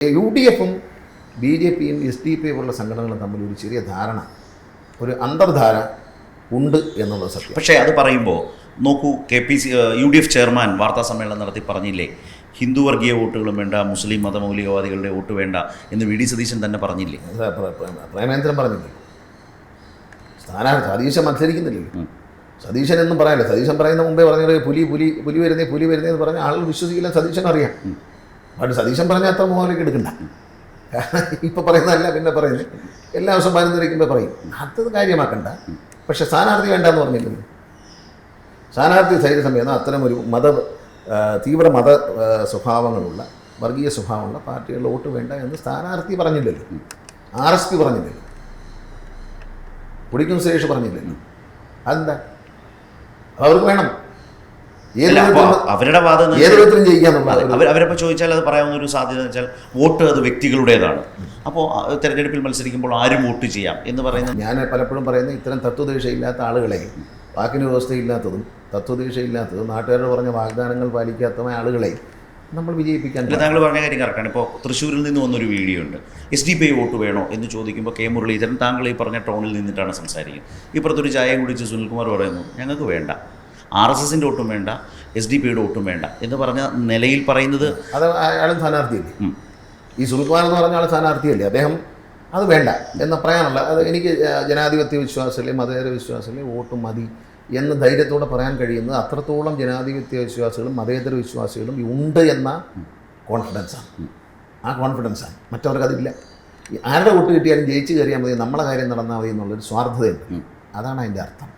UDF-ഉം BJP-യും SDP പോലുള്ള സംഘടനകളും തമ്മിൽ ഒരു ചെറിയ ധാരണ, ഒരു അന്തർധാര ഉണ്ട് എന്നുള്ളത് സത്യം. പക്ഷേ അത് പറയുമ്പോൾ നോക്കൂ, UDF ചെയർമാൻ വാർത്താ സമ്മേളനം നടത്തി പറഞ്ഞില്ലേ, ഹിന്ദു വർഗീയ വോട്ടുകളും വേണ്ട, മുസ്ലിം മതമൗലികവാദികളുടെ വോട്ട് വേണ്ട എന്ന് വി ഡി സതീശൻ തന്നെ പറഞ്ഞില്ലേ? പ്രേമേന്ദ്രൻ പറഞ്ഞില്ലേ? സതീശൻ മത്സരിക്കുന്നില്ലല്ലോ. സതീശൻ എന്നും പറയാനില്ല. സതീശൻ പറയുന്ന മുമ്പേ പറഞ്ഞത് പുലി വരുന്നതെന്ന് പറഞ്ഞാൽ ആളുകൾ വിശ്വസിക്കില്ല. സതീശൻ അറിയാം. അതുകൊണ്ട് സതീശൻ പറഞ്ഞാൽ അത്ര മുഖലേക്ക് എടുക്കണ്ട. ഇപ്പം പറയുന്നതല്ല പിന്നെ പറയുന്നത് എല്ലാ ദിവസവും 11:00 പറയും. അത് കാര്യമാക്കണ്ട. പക്ഷെ സ്ഥാനാർത്ഥി വേണ്ടെന്ന് പറഞ്ഞില്ലല്ലോ. സ്ഥാനാർത്ഥി ധൈര്യസമയം അത്തരമൊരു തീവ്ര മത സ്വഭാവങ്ങളുള്ള, വർഗീയ സ്വഭാവമുള്ള പാർട്ടികളുടെ വോട്ട് വേണ്ട എന്ന് സ്ഥാനാർത്ഥി പറഞ്ഞില്ലല്ലോ. RSP പറഞ്ഞില്ലല്ലോ. പൊടിക്കും സുരേഷ് പറഞ്ഞില്ലല്ലോ. അതെന്താ? അവർക്ക് വേണം. അവരുടെ വാദം ഏതൊരുത്തരും ജയിക്കാന്നുള്ള അവരപ്പോൾ ചോദിച്ചാൽ അത് പറയാവുന്ന ഒരു സാധ്യത വെച്ചാൽ വോട്ട് അത് വ്യക്തികളുടേതാണ്. അപ്പോൾ തെരഞ്ഞെടുപ്പിൽ മത്സരിക്കുമ്പോൾ ആരും വോട്ട് ചെയ്യാം എന്ന് പറയുന്നത്. ഞാൻ പലപ്പോഴും പറയുന്നത് ഇത്തരം തത്വദീക്ഷയില്ലാത്ത ആളുകളെ, വാക്കിന് വ്യവസ്ഥയില്ലാത്തതും തത്വദീക്ഷയില്ലാത്തതും നാട്ടുകാരോട് പറഞ്ഞ വാഗ്ദാനങ്ങൾ പാലിക്കാത്ത ആളുകളെ നമ്മൾ വിജയിപ്പിക്കാൻ. താങ്കൾ പറഞ്ഞ കാര്യം കറക്റ്റാണ്. ഇപ്പോൾ തൃശ്ശൂരിൽ നിന്ന് വന്നൊരു വീഡിയോ ഉണ്ട്. SDP വോട്ട് വേണോ എന്ന് ചോദിക്കുമ്പോൾ K. മുരളീധരൻ താങ്കൾ ഈ പറഞ്ഞ ടോണിൽ നിന്നിട്ടാണ് സംസാരിക്കുന്നത്. ഇപ്പുറത്തൊരു ചായ കുടിച്ച് സുനിൽകുമാർ പറയുന്നു ഞങ്ങൾക്ക് വേണ്ട, RSSൻ്റെ വോട്ടും വേണ്ട, SDP-യുടെ വോട്ടും വേണ്ട എന്ന് പറഞ്ഞ നിലയിൽ പറയുന്നത്. അത് അയാളും സ്ഥാനാർത്ഥിയല്ലേ? ഈ സുനിൽകുമാർ എന്ന് പറഞ്ഞ ആൾ സ്ഥാനാർത്ഥിയല്ലേ? അദ്ദേഹം അത് വേണ്ട എന്ന് പറയാനുള്ള, അത് എനിക്ക് ജനാധിപത്യ വിശ്വാസത്തിലെ, മതേതര വിശ്വാസത്തിലെ വോട്ട് മതി എന്ന് ധൈര്യത്തോടെ പറയാൻ കഴിയുന്നത് അത്രത്തോളം ജനാധിപത്യ വിശ്വാസികളും മതേതര വിശ്വാസികളും ഉണ്ട് എന്ന കോൺഫിഡൻസാണ്. ആ കോൺഫിഡൻസാണ്. മറ്റവർക്ക് അതില്ല. ആരുടെ വോട്ട് കിട്ടിയാലും ജയിച്ച് കയറിയാൽ മതി, നമ്മളെ കാര്യം നടന്നാൽ മതി എന്നുള്ളൊരു സ്വാർത്ഥതയുണ്ട്. അതാണ് അതിൻ്റെ അർത്ഥം.